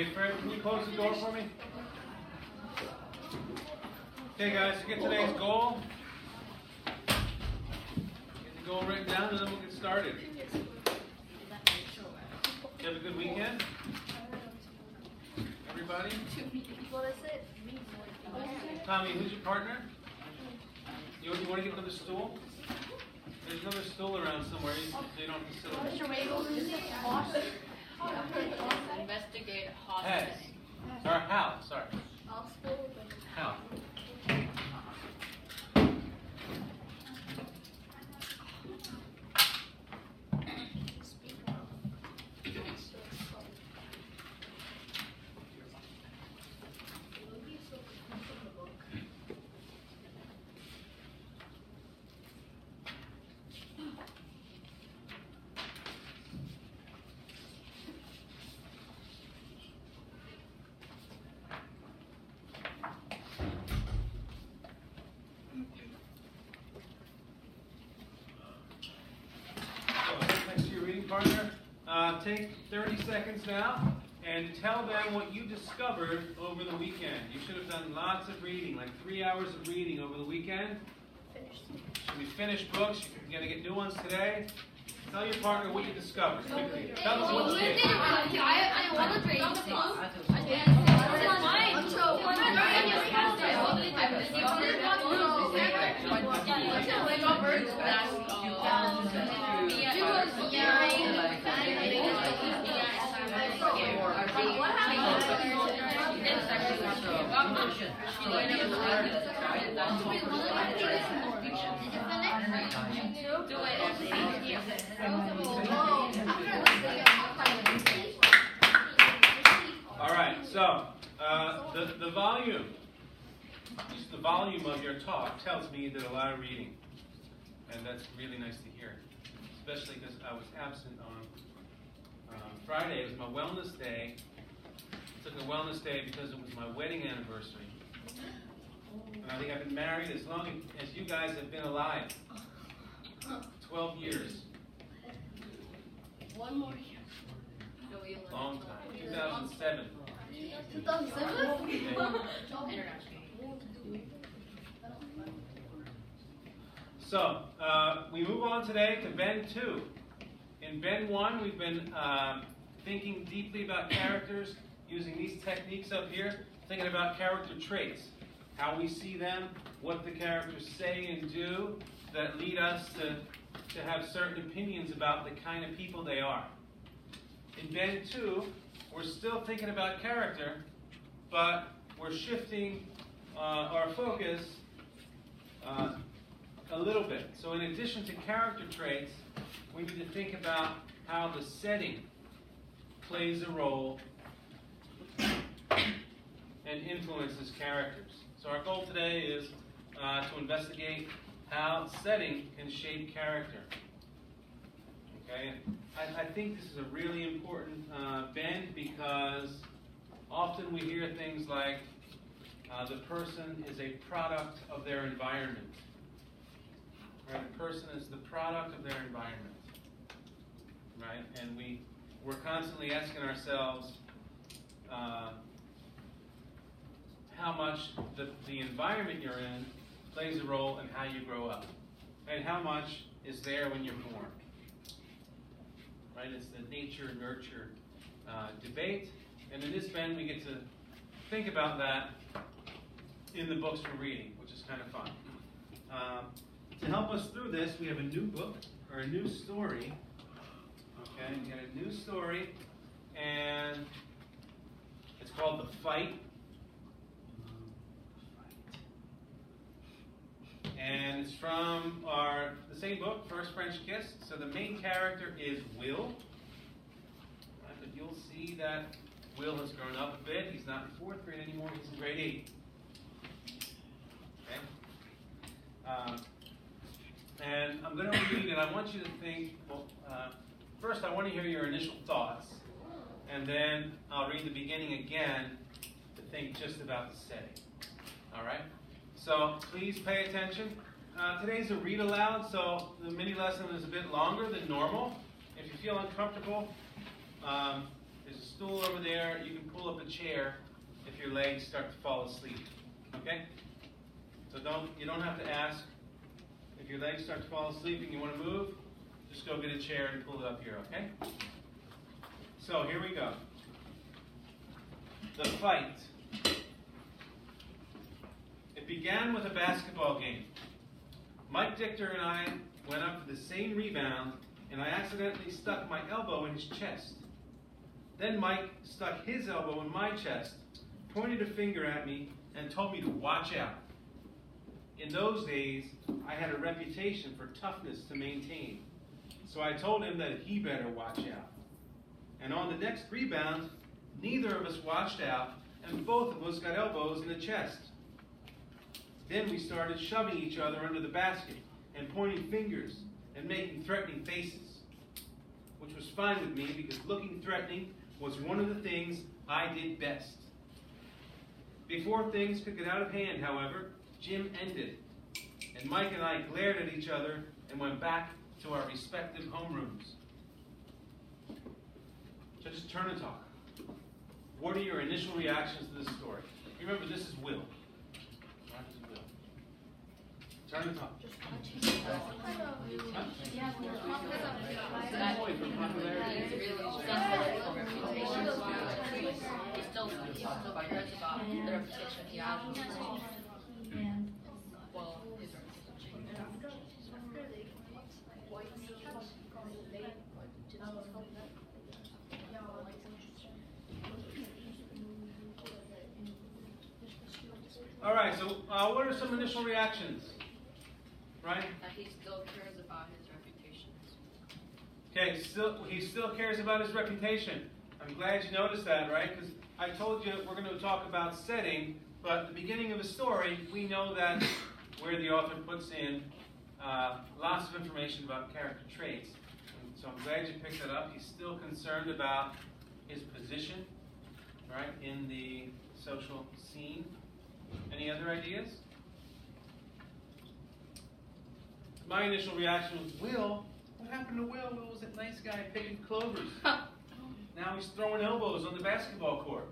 Hey, Fred, can you close the door for me? Okay, guys, to get today's goal, get the goal written down, and then we'll get started. You have a good weekend? Everybody? What is it? Tommy, who's your partner? You want to get another stool? There's another stool around somewhere, so you don't have to sit on it. Investigate hospital. Or Hal, sorry. Hal. Partner, take 30 seconds now and tell them what you discovered over the weekend. You should have done lots of reading, like 3 hours of reading over the weekend. Should we finish books? You're going to get new ones today. Tell your partner what you discovered. Quickly. Tell them what you did. All right, so the volume, just the volume of your talk tells me you did a lot of reading, and that's really nice to hear, especially because I was absent on Friday. It was my wellness day. I took a wellness day because it was my wedding anniversary. And I think I've been married as long as you guys have been alive. 12 years. One more year. Long time. 2007. 2007? So, we move on today to Ben 2. In Ben 1, we've been thinking deeply about characters, using these techniques up here, thinking about character traits, how we see them, what the characters say and do that lead us to have certain opinions about the kind of people they are. In Ben 2, we're still thinking about character, but we're shifting our focus a little bit. So in addition to character traits, we need to think about how the setting plays a role and influences characters. So our goal today is to investigate how setting can shape character. Okay, I think this is a really important bend because often we hear things like the person is a product of their environment. Right? A person is the product of their environment. Right? And we're constantly asking ourselves how much the environment you're in plays a role in how you grow up, and how much is there when you're born. Right? It's the nature-nurture debate, and in this bend we get to think about that in the books we're reading, which is kind of fun. To help us through this, we have a new book, or a new story. Okay, we got a new story, and it's called The Fight. And it's from the same book, First French Kiss. So the main character is Will. Right, but you'll see that Will has grown up a bit. He's not in 4th grade anymore. He's in grade 8. Okay. And I'm going to read, and I want you to think, well, first I want to hear your initial thoughts, and then I'll read the beginning again to think just about the setting. All right? So please pay attention. Today's a read aloud, so the mini lesson is a bit longer than normal. If you feel uncomfortable, There's a stool over there. You can pull up a chair if your legs start to fall asleep. Okay? So you don't have to ask. If your legs start to fall asleep and you want to move, just go get a chair and pull it up here, okay? So here we go. The fight. It began with a basketball game. Mike Dichter and I went up for the same rebound, and I accidentally stuck my elbow in his chest. Then Mike stuck his elbow in my chest, pointed a finger at me, and told me to watch out. In those days, I had a reputation for toughness to maintain, so I told him that he better watch out. And on the next rebound, neither of us watched out, and both of us got elbows in the chest. Then we started shoving each other under the basket and pointing fingers and making threatening faces, which was fine with me because looking threatening was one of the things I did best. Before things could get out of hand, however, gym ended, and Mike and I glared at each other and went back to our respective homerooms. So just turn and talk. What are your initial reactions to this story? Remember, this is Will. This is Will. Turn and talk. All right, so what are some initial reactions? Right? That he still cares about his reputation. Okay, he still cares about his reputation. I'm glad you noticed that, right? Because I told you we're going to talk about setting, but at the beginning of a story, we know that where the author puts in lots of information about character traits. And so I'm glad you picked that up. He's still concerned about his position, right, in the social scene. Any other ideas? My initial reaction was, Will? What happened to Will? Will was that nice guy picking clovers. Now he's throwing elbows on the basketball court.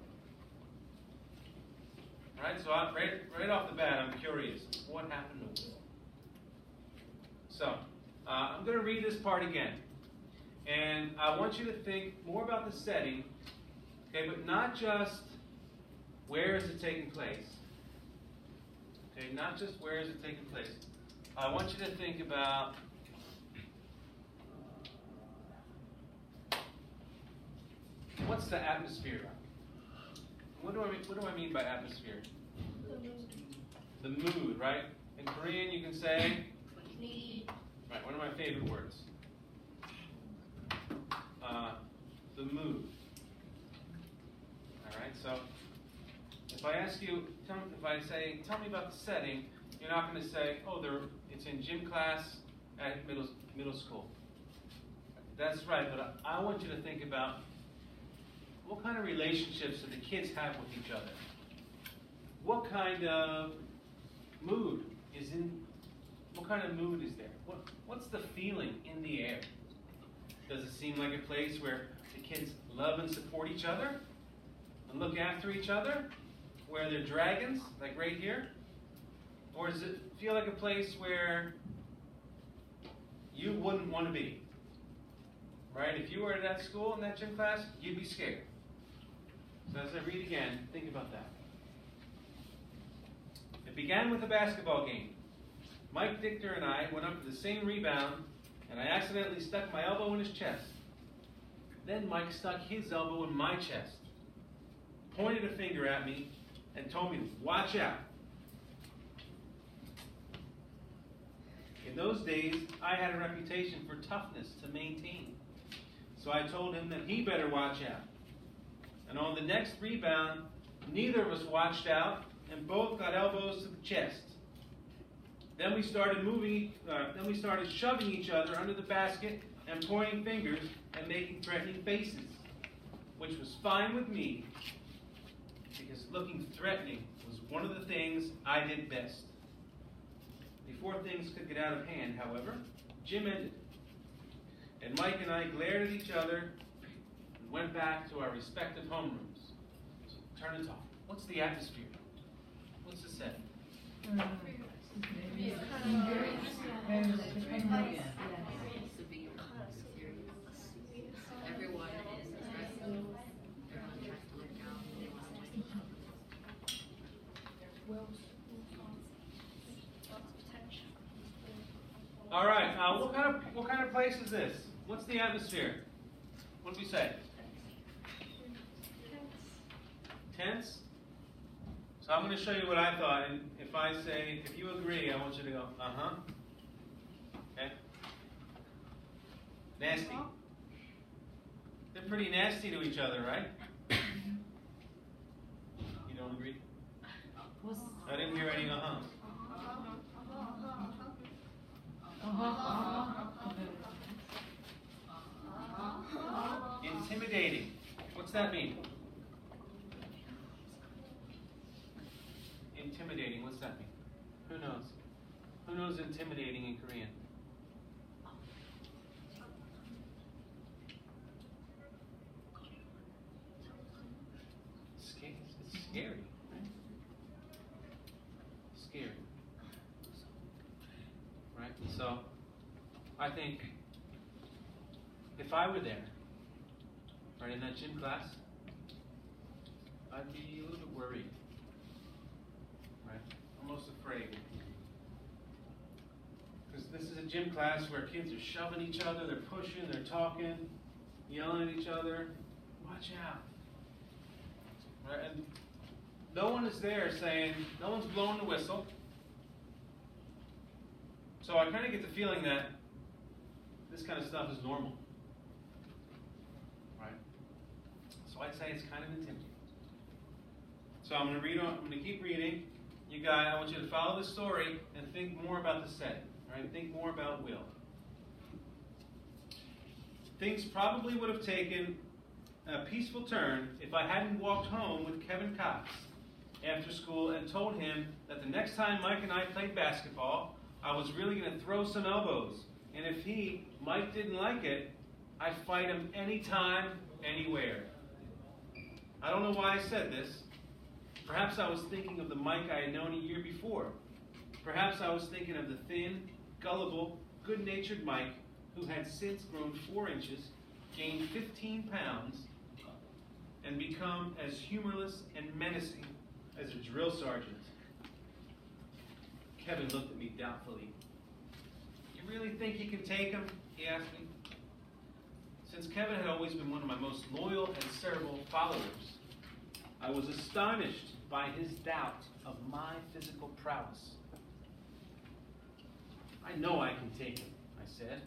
All right, so right off the bat, I'm curious. What happened to Will? So, I'm going to read this part again. And I want you to think more about the setting, okay, but not just where is it taking place. Okay, not just where is it taking place. I want you to think about what's the atmosphere? What do I mean by atmosphere? The mood, right? In Korean, you can say, right, one of my favorite words. The mood. All right, so if I ask you, tell me about the setting, you're not going to say, oh, it's in gym class at middle school. That's right, but I want you to think about what kind of relationships do the kids have with each other? What kind of mood is there? What's the feeling in the air? Does it seem like a place where the kids love and support each other and look after each other? Where they're dragons, like right here? Or does it feel like a place where you wouldn't want to be? Right? If you were at that school in that gym class, you'd be scared. So as I read again, think about that. It began with a basketball game. Mike Dichter and I went up for the same rebound, and I accidentally stuck my elbow in his chest. Then Mike stuck his elbow in my chest, pointed a finger at me, and told me to watch out. In those days, I had a reputation for toughness to maintain. So I told him that he better watch out. And on the next rebound, neither of us watched out, and both got elbows to the chest. Then we started shoving each other under the basket and pointing fingers and making threatening faces, which was fine with me because looking threatening was one of the things I did best. Before things could get out of hand, however, gym ended, and Mike and I glared at each other and went back to our respective homerooms. So turn and talk. What's the atmosphere? What's it say? Everyone is aggressive. Everyone tries to look down. They want to just All right. What kind of place is this? What's the atmosphere? What did we say? Tense. So I'm going to show you what I thought, and if you agree, I want you to go, uh-huh. Okay? Nasty. They're pretty nasty to each other, right? You don't agree? I didn't hear any uh-huh. Intimidating. What's that mean? Intimidating, what's that mean? Who knows? Who knows intimidating in Korean? It's scary, right? Scary. Right? So, I think if I were there, right, in that gym class, I'd be a little bit worried. Right? Almost afraid. Because this is a gym class where kids are shoving each other, they're pushing, they're talking, yelling at each other. Watch out. Right? And no one is there saying, no one's blowing the whistle. So I kind of get the feeling that this kind of stuff is normal. Right? So I'd say it's kind of intimidating. So I'm going to read on. I'm going to keep reading. You guys, I want you to follow the story and think more about the setting. Right? Think more about Will. Things probably would have taken a peaceful turn if I hadn't walked home with Kevin Cox after school and told him that the next time Mike and I played basketball, I was really going to throw some elbows. And if Mike, didn't like it, I'd fight him anytime, anywhere. I don't know why I said this. Perhaps I was thinking of the Mike I had known a year before. Perhaps I was thinking of the thin, gullible, good-natured Mike who had since grown 4 inches, gained 15 pounds, and become as humorless and menacing as a drill sergeant. Kevin looked at me doubtfully. You really think you can take him? He asked me. Since Kevin had always been one of my most loyal and cerebral followers, I was astonished by his doubt of my physical prowess. I know I can take him, I said.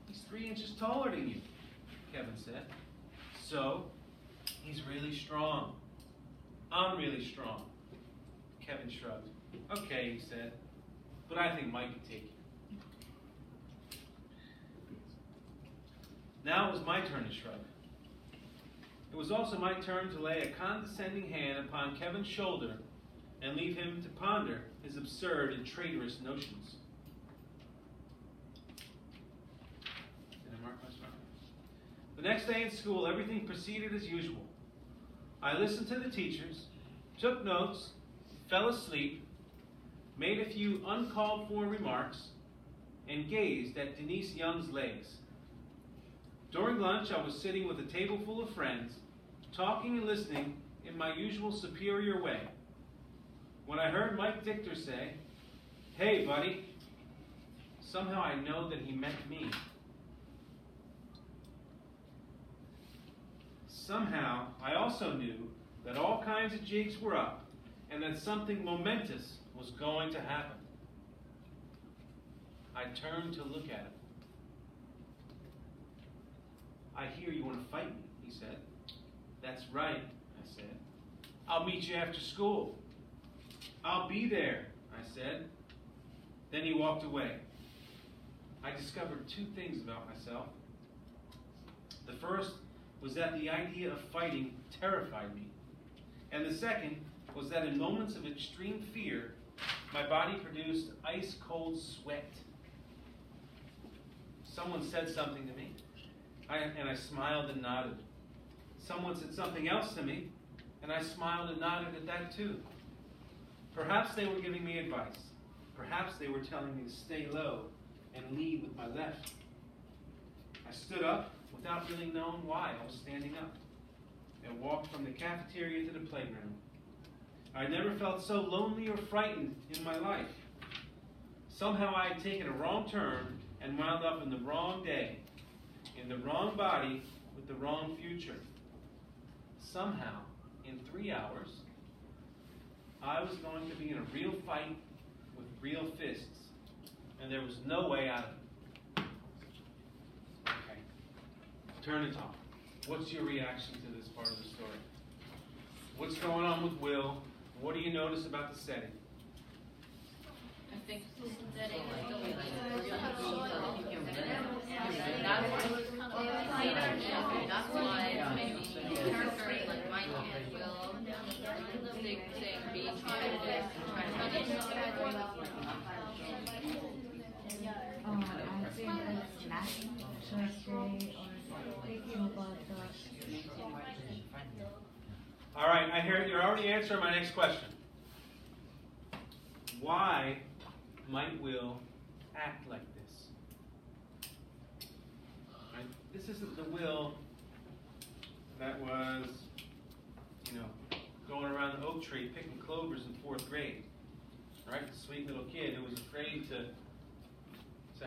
He's 3 inches taller than you, Kevin said. So, he's really strong. I'm really strong. Kevin shrugged. Okay, he said, but I think Mike could take you. Now it was my turn to shrug. It was also my turn to lay a condescending hand upon Kevin's shoulder and leave him to ponder his absurd and traitorous notions. Did I mark my spot? The next day in school, everything proceeded as usual. I listened to the teachers, took notes, fell asleep, made a few uncalled for remarks, and gazed at Denise Young's legs. During lunch, I was sitting with a table full of friends, talking and listening in my usual superior way, when I heard Mike Dichter say, "Hey, buddy." Somehow I know that he meant me. Somehow I also knew that all kinds of jigs were up and that something momentous was going to happen. I turned to look at him. "I hear you want to fight me," he said. "That's right," I said. "I'll meet you after school." "I'll be there," I said. Then he walked away. I discovered 2 things about myself. The first was that the idea of fighting terrified me. And the second was that in moments of extreme fear, my body produced ice-cold sweat. Someone said something to me, and I smiled and nodded. Someone said something else to me, and I smiled and nodded at that too. Perhaps they were giving me advice. Perhaps they were telling me to stay low and lead with my left. I stood up without really knowing why I was standing up and walked from the cafeteria to the playground. I never felt so lonely or frightened in my life. Somehow I had taken a wrong turn and wound up in the wrong day, in the wrong body, with the wrong future. Somehow, in 3 hours, I was going to be in a real fight with real fists, and there was no way out of it. Okay, turn and talk. What's your reaction to this part of the story? What's going on with Will? What do you notice about the setting? I think that it was the way that's why maybe character like Mike and Will they be competitive and try to I think it's last Thursday or thinking about All right, I hear you're already answering my next question. Why might Will act like this? Right? This isn't the Will that was, going around the oak tree picking clovers in 4th grade. Right? The sweet little kid who was afraid to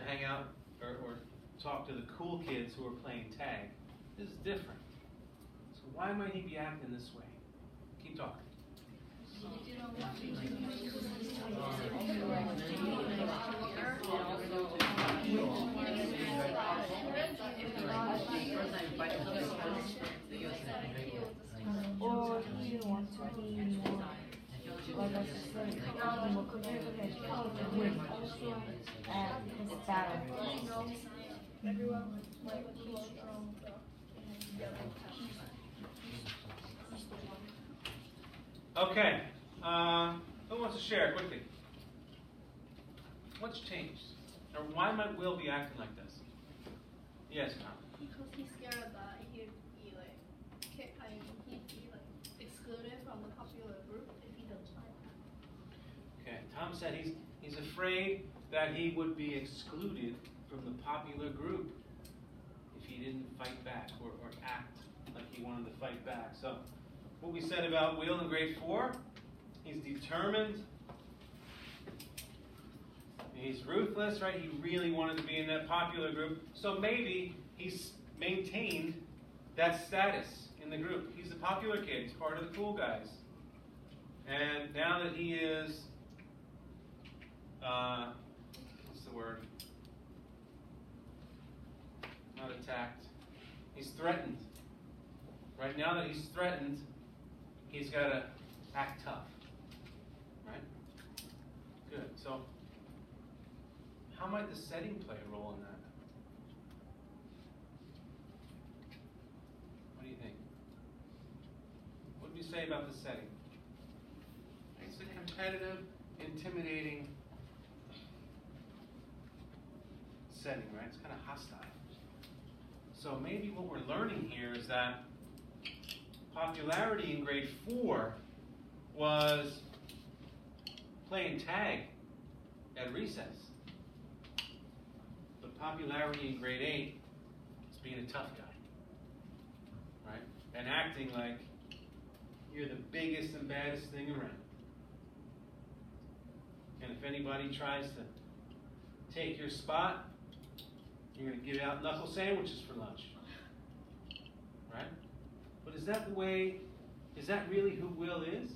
hang out or talk to the cool kids who were playing tag. This is different. So why might he be acting this way? Keep talking. or he wants to be more, like I said, more competitive to win at his battle. Okay. Who wants to share quickly? What's changed? Or why might Will be acting like this? Yes, Tom. Because he's scared that he'd be like, excluded from the popular group if he doesn't fight back. Okay. Tom said he's afraid that he would be excluded from the popular group if he didn't fight back or act like he wanted to fight back. So, what we said about Will in grade 4, he's determined. He's ruthless, right? He really wanted to be in that popular group. So maybe he's maintained that status in the group. He's a popular kid. He's part of the cool guys. And now that he is, what's the word? Not attacked. He's threatened. Right now that he's threatened, he's got to act tough. Right? Good. So, how might the setting play a role in that? What do you think? What do you say about the setting? It's a competitive, intimidating setting, right? It's kind of hostile. So maybe what we're learning here is that popularity in grade 4 was playing tag at recess. But popularity in grade 8 is being a tough guy. Right? And acting like you're the biggest and baddest thing around. And if anybody tries to take your spot, you're going to give out knuckle sandwiches for lunch. Right? But is that really who Will is?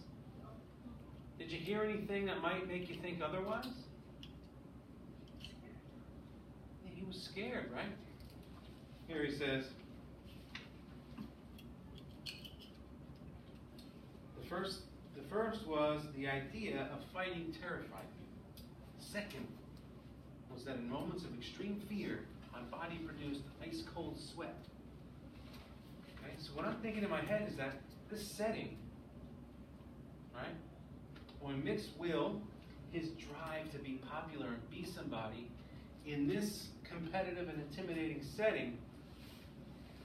Did you hear anything that might make you think otherwise? Yeah, he was scared, right? Here he says, the first was the idea of fighting terrified me. Second was that in moments of extreme fear, my body produced ice cold sweat. Okay, so what I'm thinking in my head is that this setting, right, when we mix Will, his drive to be popular and be somebody, in this competitive and intimidating setting,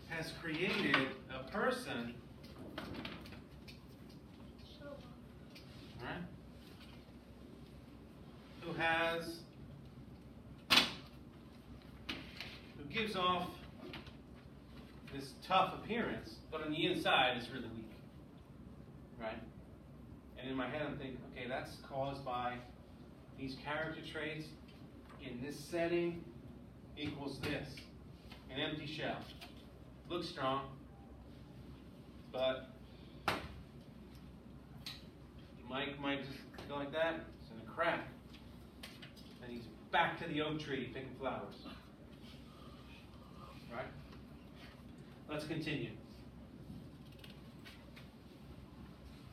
has created a person, right, who gives off this tough appearance, but on the inside is really weak, right? And in my head I'm thinking, okay, that's caused by these character traits in this setting equals this, an empty shell. Looks strong, but Mike might just go like that, it's in a crack. And he's back to the oak tree picking flowers. Right? Let's continue.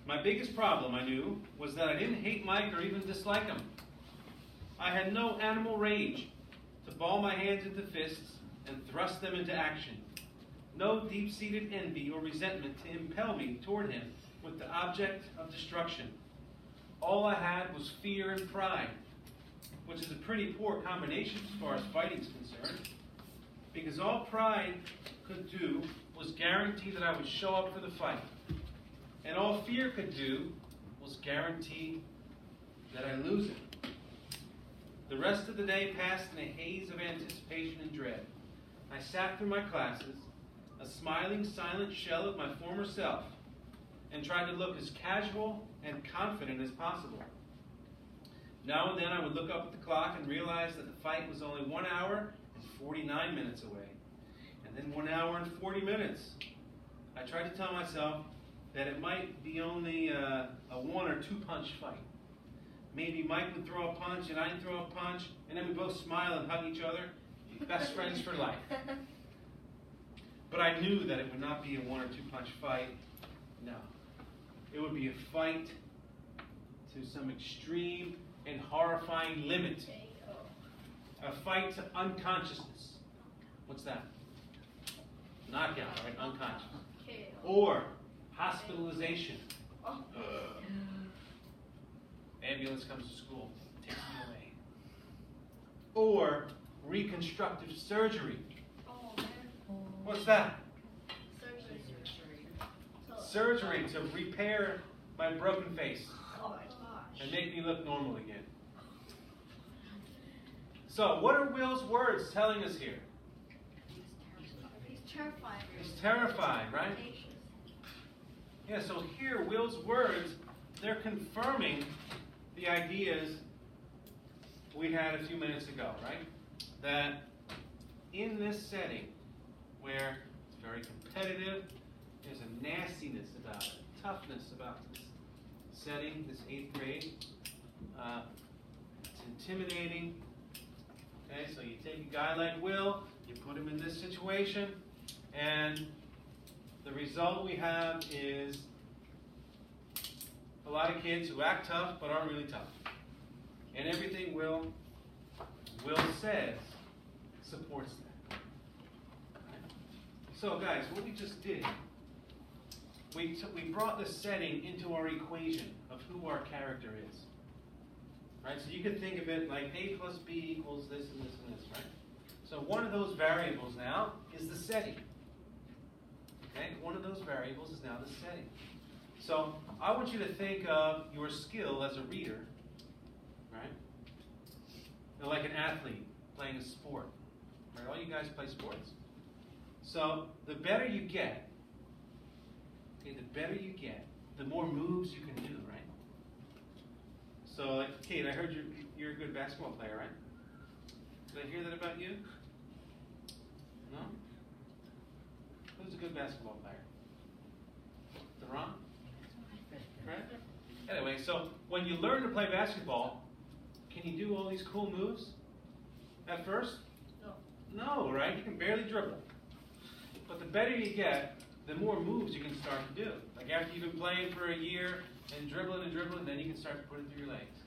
My biggest problem, I knew, was that I didn't hate Mike or even dislike him. I had no animal rage to ball my hands into fists and thrust them into action. No deep-seated envy or resentment to impel me toward him with the object of destruction. All I had was fear and pride, which is a pretty poor combination as far as fighting is concerned, because all pride could do was guarantee that I would show up for the fight. And all fear could do was guarantee that I lose it. The rest of the day passed in a haze of anticipation and dread. I sat through my classes, a smiling, silent shell of my former self, and tried to look as casual and confident as possible. Now and then I would look up at the clock and realize that the fight was only 1 hour and 49 minutes away. And then 1 hour and 40 minutes. I tried to tell myself that it might be only a 1 or 2 punch fight. Maybe Mike would throw a punch and I'd throw a punch, and then we both smile and hug each other. Best friends for life. But I knew that it would not be a 1 or 2 punch fight. No. It would be a fight to some extreme and horrifying limit. A fight to unconsciousness. What's that? Knockout, right? Unconscious. Or hospitalization. Ambulance comes to school, takes me away. Or reconstructive surgery. What's that? Surgery to repair my broken face and make me look normal again. So, what are Will's words telling us here? He's terrified. He's terrified, right? Yeah, so here, Will's words, they're confirming the ideas we had a few minutes ago, right? That in this setting, where it's very competitive, there's a nastiness about it, toughness about this setting, this 8th grade. It's intimidating. Okay, so you take a guy like Will, you put him in this situation, and the result we have is a lot of kids who act tough but aren't really tough. And everything Will says supports that. Right? So guys, what we just did, we brought the setting into our equation of who our character is. Right? So you could think of it like A plus B equals this and this and this, right? So one of those variables now is the setting. Okay? One of those variables is now the setting. So I want you to think of your skill as a reader, right? You're like an athlete playing a sport. Right? All you guys play sports. So the better you get, okay, the more moves you can do, right? So, like, Kate, I heard you're a good basketball player, right? Did I hear that about you? No? Who's a good basketball player? Deron? Right? Anyway, so when you learn to play basketball, can you do all these cool moves at first? No, right? You can barely dribble. But the better you get, the more moves you can start to do. Like after you've been playing for a year and dribbling, then you can start to put it through your legs.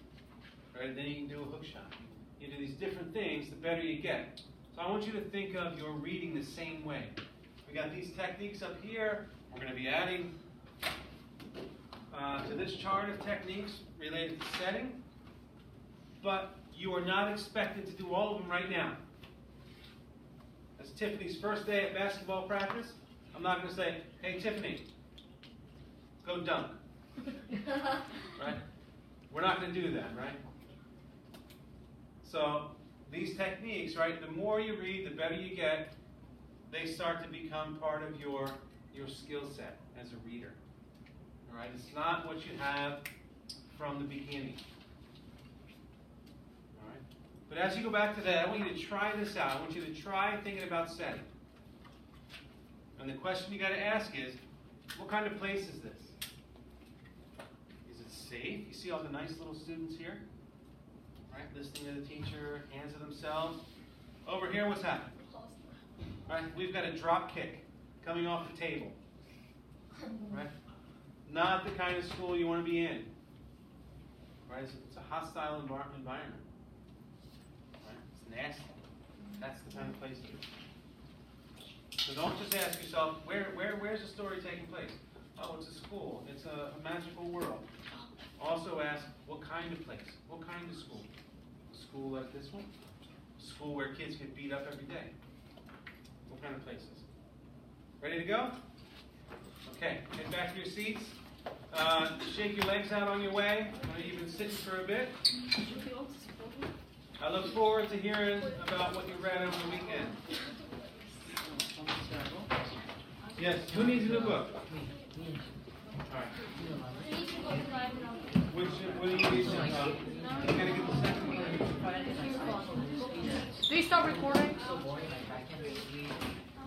Right? Then you can do a hook shot. You do these different things, the better you get. So I want you to think of your reading the same way. We got these techniques up here. We're going to be adding to this chart of techniques related to setting. But you are not expected to do all of them right now. That's Tiffany's first day at basketball practice, I'm not going to say, hey, Tiffany, go dunk. Right? We're not going to do that, right? So these techniques, right, the more you read, the better you get. They start to become part of your skill set as a reader. All right? It's not what you have from the beginning. All right? But as you go back to that, I want you to try this out. I want you to try thinking about setting. And the question you got to ask is, what kind of place is this? Is it safe? You see all the nice little students here? Right? Listening to the teacher, hands to themselves. Over here, what's happening? Right? We've got a drop kick coming off the table. Right? Not the kind of school you want to be in. Right? It's a hostile environment. Right? It's nasty. That's the kind of place it is. So don't just ask yourself, where's the story taking place? Oh, it's a school. It's a magical world. Also ask, what kind of place? What kind of school? A school like this one? A school where kids get beat up every day? What kind of places? Ready to go? Okay, get back to your seats. Shake your legs out on your way. I know you've been sitting for a bit. I look forward to hearing about what you read over the weekend. Yes, who needs a new book? All right. What do you need? You gotta get the second one. Do you stop recording?